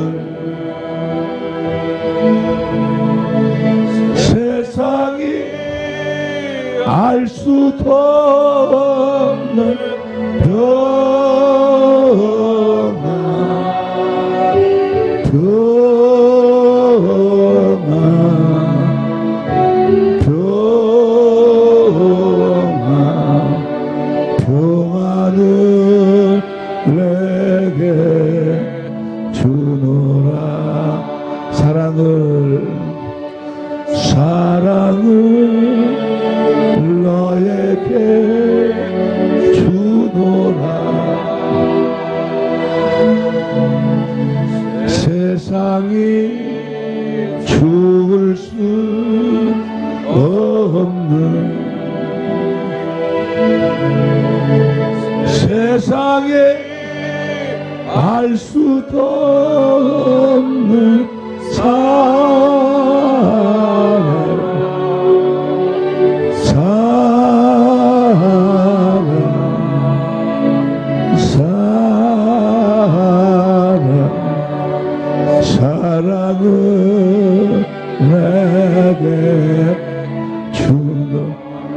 세상이 알 수도 없는 평안을 내게 주노라. 사랑을 너에게 주노라. 세상이 줄 수 없는 세상에 알 수도 없는 사랑을 내게 주노.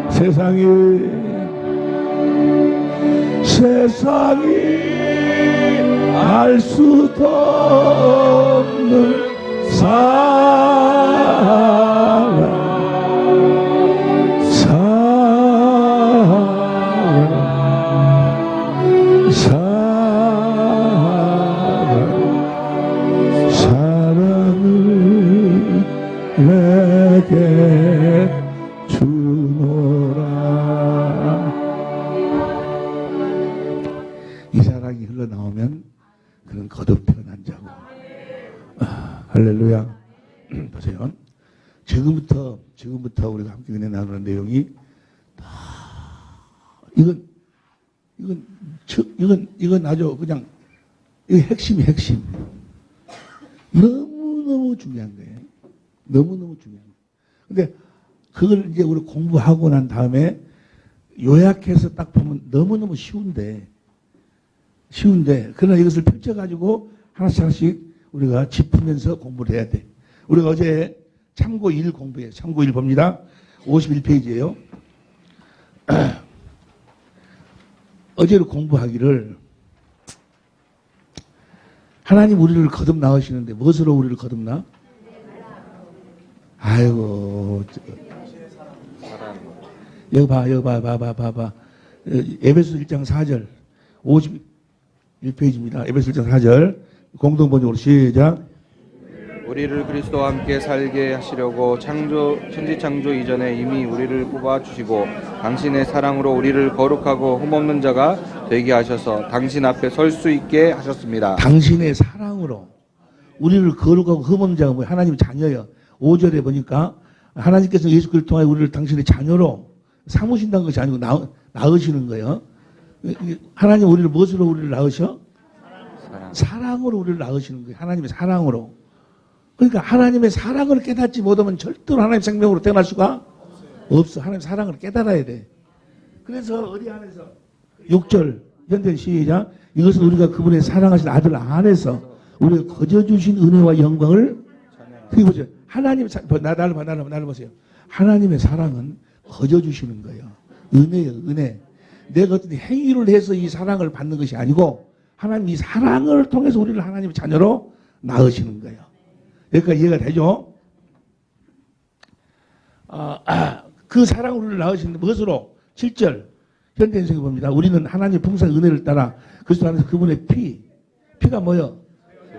세상이 알 수도 없는 사랑을 내게 주노라. 이 사랑이 흘러나오면 그는 거듭 태어난 자고. 할렐루야. 보세요. 지금부터 우리가 함께 은혜 나누는 내용이 다 이건 아주 그냥 이거 핵심. 너무너무 중요한 거예요. 너무너무 중요한 거예요. 근데 그걸 이제 우리 공부하고 난 다음에 요약해서 딱 보면 너무너무 쉬운데 그러나 이것을 펼쳐가지고 하나씩 우리가 짚으면서 공부를 해야 돼. 우리가 어제 참고 1 공부해요. 참고 1 봅니다. 51페이지예요. 어제로 공부하기를 하나님 우리를 거듭 낳으시는데 무엇으로 우리를 거듭나? 아이고 여기 봐. 에베소 1장 4절 51페이지입니다. 에베소 1장 4절 공동번역으로 시작. 우리를 그리스도와 함께 살게 하시려고 천지 창조 이전에 이미 우리를 뽑아 주시고 당신의 사랑으로 우리를 거룩하고 흠없는 자가 되게 하셔서 당신 앞에 설 수 있게 하셨습니다. 당신의 사랑으로 우리를 거룩하고 흠없는 자가 뭐예요? 하나님의 자녀예요. 5절에 보니까 하나님께서 예수 그리스도를 통해 우리를 당신의 자녀로 삼으신다는 것이 아니고 낳으시는 거예요. 하나님 우리를 무엇으로 우리를 낳으셔? 사랑으로 우리를 낳으시는 거예요. 하나님의 사랑으로. 그러니까 하나님의 사랑을 깨닫지 못하면 절대로 하나님의 생명으로 태어날 수가 없어. 하나님의 사랑을 깨달아야 돼. 그래서 어디 안에서 6절 현대 시작. 이것은 우리가 그분의 사랑하신 아들 안에서 우리가 거저주신 은혜와 영광을 그게 보세요. 하나님 나를 보세요. 하나님의 사랑은 거저주시는 거예요. 은혜예요. 은혜. 내가 어떤 행위를 해서 이 사랑을 받는 것이 아니고 하나님 이 사랑을 통해서 우리를 하나님의 자녀로 낳으시는 거예요. 여기까지 이해가 되죠? 그 사랑을 우리를 낳으시는 무엇으로? 7절 현대인생에 봅니다. 우리는 하나님의 풍성한 은혜를 따라 그리스도 안에서 그분의 피가 뭐요?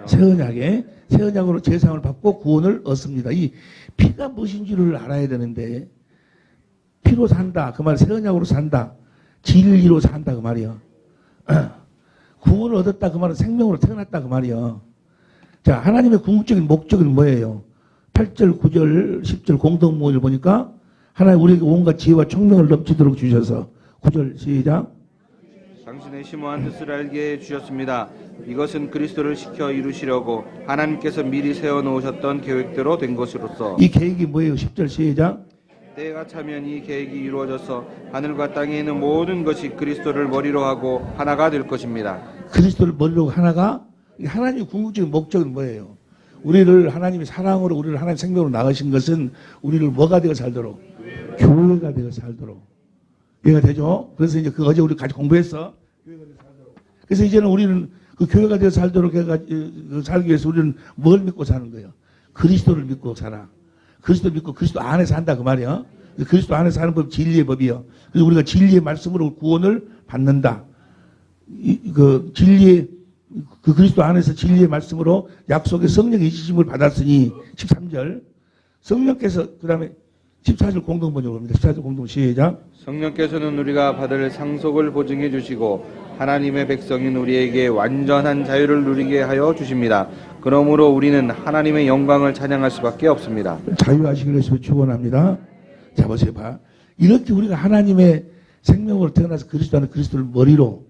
새 언약으로 제사함을 받고 구원을 얻습니다. 이 피가 무엇인지를 알아야 되는데 피로 산다 그 말, 새 언약으로 산다, 진리로 산다 그 말이요. 구원을 얻었다 그 말은 생명으로 태어났다 그 말이요. 자, 하나님의 궁극적인 목적은 뭐예요? 8절, 9절, 10절 공동모를 보니까 하나님 우리에게 온갖 지혜와 총명을 넘치도록 주셔서 9절 시작. 당신의 심오한 뜻을 알게 해 주셨습니다. 이것은 그리스도를 시켜 이루시려고 하나님께서 미리 세워놓으셨던 계획대로 된 것으로서 이 계획이 뭐예요? 10절 시작. 때가 차면 이 계획이 이루어져서 하늘과 땅에 있는 모든 것이 그리스도를 머리로 하고 하나가 될 것입니다. 그리스도를 머리로 하나가 하나님의 궁극적인 목적은 뭐예요? 우리를 하나님의 사랑으로 우리를 하나님의 생명으로 나가신 것은 우리를 뭐가 되어 살도록? 교회가 되어 살도록. 이해가 되죠? 그래서 이제 그 어제 우리 같이 공부했어. 교회가 되어 살도록. 그래서 이제는 우리는 그 교회가 되어 살도록 살기 위해서 우리는 뭘 믿고 사는 거예요? 그리스도를 믿고 살아. 그리스도 믿고 그리스도 안에 산다 그 말이야. 그리스도 안에 사는 법 진리의 법이요. 그래서 우리가 진리의 말씀으로 구원을 받는다. 그 진리의 그 그리스도 안에서 진리의 말씀으로 약속의 성령의 이시심을 받았으니 13절 성령께서 그다음에 14절 공동번역을 합니다. 14절 공동 시작. 성령께서는 우리가 받을 상속을 보증해 주시고 하나님의 백성인 우리에게 완전한 자유를 누리게 하여 주십니다. 그러므로 우리는 하나님의 영광을 찬양할 수밖에 없습니다. 자유하시기를 위해서 축원합니다. 자 보세요. 봐. 이렇게 우리가 하나님의 생명으로 태어나서 그리스도 안에 그리스도를 머리로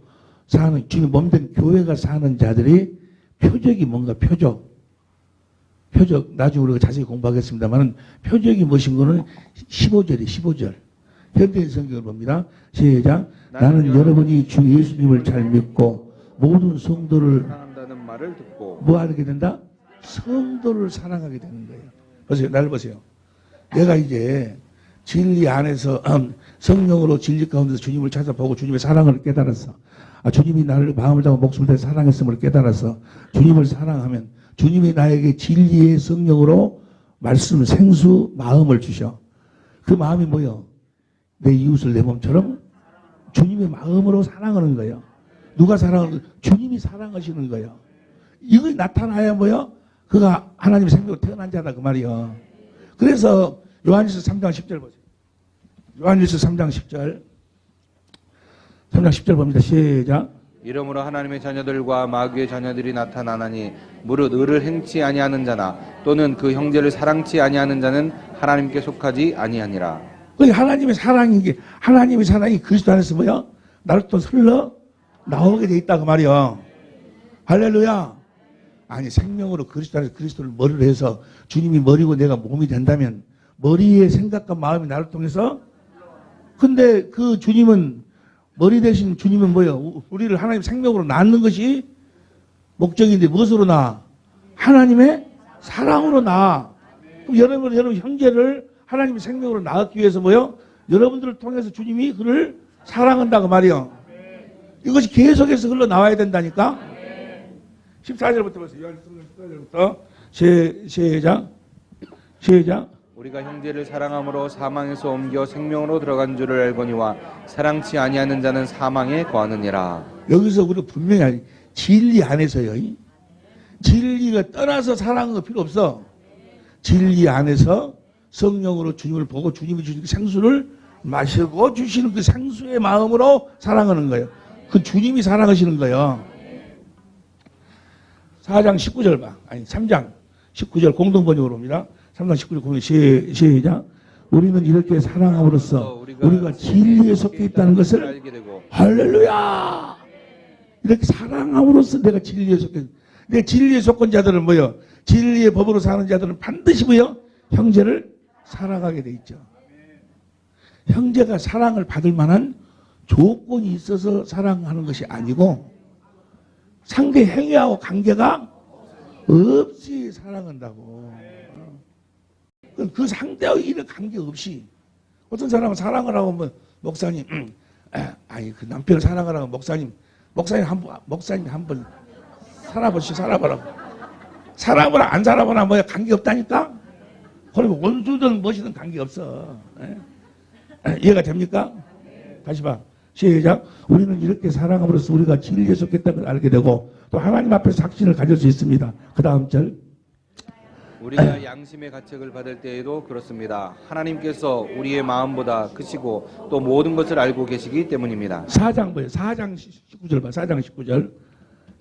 사는 주님 몸된 교회가 사는 자들이 표적이 뭔가 표적 나중에 우리가 자세히 공부하겠습니다만 표적이 무엇인 거는 15절이 15절 현대인 성경을 봅니다. 시작. 나는 여러분이 주 예수님을 잘 믿고 모든 성도를 사랑한다는 말을 듣고 뭐 하게 된다? 성도를 사랑하게 되는 거예요. 보세요. 나를 보세요. 내가 이제 진리 안에서 성령으로 진리 가운데서 주님을 찾아보고 주님의 사랑을 깨달았어. 주님이 나를 마음을 다하고 목숨을 다해 사랑했음을 깨달아서 주님을 사랑하면 주님이 나에게 진리의 성령으로 말씀, 생수, 마음을 주셔. 그 마음이 뭐요? 내 이웃을 내 몸처럼 주님의 마음으로 사랑하는 거예요. 누가 사랑하는 거예요? 주님이 사랑하시는 거예요. 이거 나타나야 뭐요? 그가 하나님의 생명으로 태어난 자다 그 말이요. 그래서 요한일서 3장 10절 보세요. 요한일서 3장 10절 3장 10절 봅니다. 시작. 이러므로 하나님의 자녀들과 마귀의 자녀들이 나타나나니 무릇 의를 행치 아니하는 자나 또는 그 형제를 사랑치 아니하는 자는 하나님께 속하지 아니하니라. 하나님의 사랑인 게 하나님의 사랑이 그리스도 안에서 뭐야? 나를 또 흘러 나오게 돼 있다 그 말이야. 할렐루야. 아니 생명으로 그리스도 안에서 그리스도를 머리로 해서 주님이 머리고 내가 몸이 된다면 머리의 생각과 마음이 나를 통해서 근데 그 주님은 머리 대신 주님은 뭐예요? 우리를 하나님 생명으로 낳는 것이 목적인데 무엇으로 낳아? 하나님의 사랑으로 낳아. 그럼 여러분 형제를 하나님의 생명으로 낳기 위해서 뭐예요? 여러분들을 통해서 주님이 그를 사랑한다고 말이요. 이것이 계속해서 흘러 나와야 된다니까. 14절부터 보세요. 요한일서 14절부터 시작. 우리가 형제를 사랑함으로 사망에서 옮겨 생명으로 들어간 줄을 알거니와 사랑치 아니하는 자는 사망에 거하느니라. 여기서 우리가 분명히 진리 안에서요. 진리가 떠나서 사랑하는 거 필요 없어. 진리 안에서 성령으로 주님을 보고 주님이 주신 그 생수를 마시고 주시는 그 생수의 마음으로 사랑하는 거예요. 그 주님이 사랑하시는 거예요. 4장 19절 봐. 아니 3장 19절 공동번역으로 옵니다. 3장 19절 공동 시작. 우리는 이렇게 사랑함으로써 우리가 진리에 속해 있다는 것을 알게 되고 할렐루야. 이렇게 사랑함으로써 내가 진리에 속해 내 진리에 속한 자들은 뭐요? 진리의 법으로 사는 자들은 반드시 뭐요? 형제를 사랑하게 돼 있죠. 형제가 사랑을 받을 만한 조건이 있어서 사랑하는 것이 아니고 상대 행위하고 관계가 없이 사랑한다고. 그 상대하고 이런 관계 없이 어떤 사람은 사랑을 하고 뭐 목사님 아니 그 남편을 사랑을 하고 목사님 한번 살아보라고. 살아보라 안 살아보라 뭐야 관계 없다니까. 그리고 원수든 무엇이든 관계 없어. 이해가 됩니까? 다시 봐. 시작. 우리는 이렇게 사랑함으로써 우리가 진리에 속했다는 걸 알게 되고 또 하나님 앞에서 확신을 가질 수 있습니다. 그 다음 절. 우리가 양심의 가책을 받을 때에도 그렇습니다. 하나님께서 우리의 마음보다 크시고 또 모든 것을 알고 계시기 때문입니다. 4장 뭐예요? 4장 19절 봐. 4장 19절.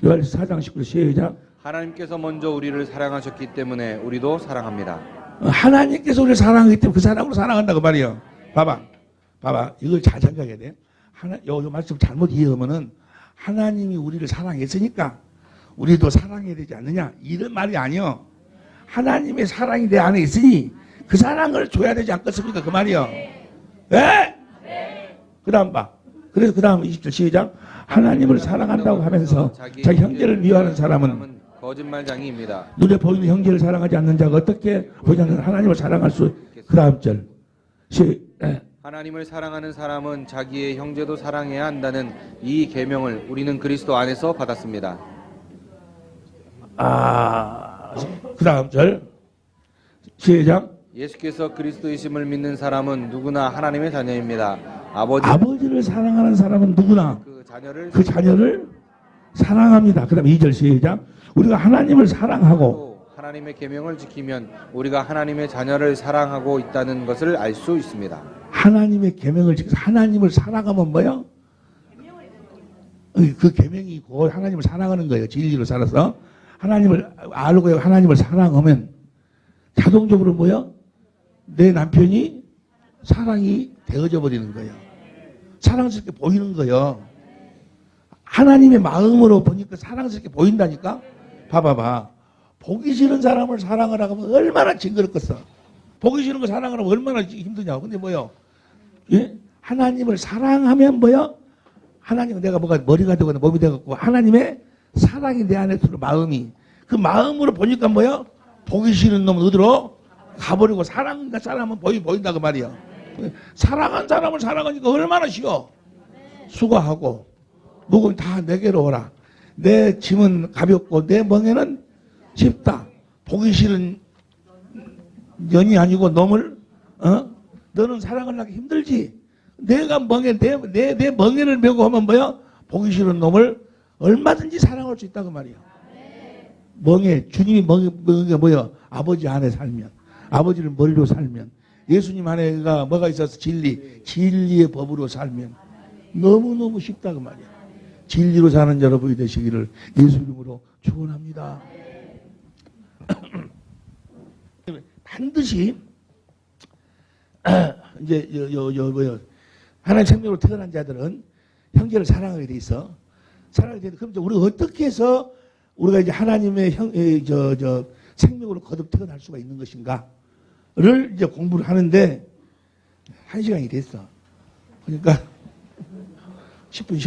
요한일서 4장 19절 시작. 하나님께서 먼저 우리를 사랑하셨기 때문에 우리도 사랑합니다. 하나님께서 우리를 사랑하기 때문에 그 사랑으로 사랑한다고 말이에요. 봐봐. 이걸 잘 생각해야 돼. 요 말씀 잘못 이해하면은 하나님이 우리를 사랑했으니까 우리도 사랑해야 되지 않느냐 이런 말이 아니요. 하나님의 사랑이 내 안에 있으니 그 사랑을 줘야 되지 않겠습니까? 그 말이요. 네? 그 다음 봐. 그래서 그 다음 20절 시작. 하나님을 사랑한다고 하면서 자기 형제를 미워하는 사람은 거짓말쟁이입니다. 눈에 보이는 형제를 사랑하지 않는 자가 어떻게 보이지 않는 하나님을 사랑할 수? 그 다음 절. 하나님을 사랑하는 사람은 자기의 형제도 사랑해야 한다는 이 계명을 우리는 그리스도 안에서 받았습니다. 그 다음 절. 시작. 예수께서 그리스도이심을 믿는 사람은 누구나 하나님의 자녀입니다. 아버지를 사랑하는 사람은 누구나 그 자녀를 사랑합니다. 그 다음 2절 시작. 우리가 하나님을 사랑하고 하나님의 계명을 지키면 우리가 하나님의 자녀를 사랑하고 있다는 것을 알 수 있습니다. 하나님의 계명을 지켜서 하나님을 사랑하면 뭐요? 그 계명이 곧 하나님을 사랑하는 거예요. 진리로 살아서 하나님을 알고 하나님을 사랑하면 자동적으로 뭐요? 내 남편이 사랑이 되어져 버리는 거예요. 사랑스럽게 보이는 거예요. 하나님의 마음으로 보니까 사랑스럽게 보인다니까. 봐봐. 보기 싫은 사람을 사랑하라고 하면 얼마나 징그럽겠어. 보기 싫은 거 사랑하라면 얼마나 힘드냐. 근데 뭐요? 예? 하나님을 사랑하면 뭐요? 하나님은 내가 뭐가 머리가 되거나 몸이 되고 하나님의 사랑이 내 안에 들어 마음이 그 마음으로 보니까 뭐요? 보기 싫은 놈은 어디로 가버리고 사랑한다 사람은 보인다 그 말이야. 사랑한 사람을 사랑하니까 얼마나 쉬워. 수고하고 무거운 다 내게로 오라. 내 짐은 가볍고 내 멍에는 쉽다. 보기 싫은 년이 아니고 놈을 너는 사랑을 하기 힘들지. 내가 멍에 내 멍에를 메고 하면 뭐야? 보기 싫은 놈을 얼마든지 사랑할 수 있다고 말이야. 멍에 주님이 멍에 뭐야? 아버지 안에 살면 아버지를 머리로 살면 예수님 안에가 뭐가 있어서 진리의 법으로 살면 너무너무 쉽다 그 말이야. 진리로 사는 여러분이 되시기를 예수 이름으로 축원합니다. 반드시 이제 뭐요? 하나님 생명으로 태어난 자들은 형제를 사랑하게 돼 있어. 사랑하게 돼. 그럼 이제 우리가 어떻게 해서 우리가 이제 하나님의 생명으로 거듭 태어날 수가 있는 것인가를 이제 공부를 하는데 1시간이 됐어. 그러니까 10분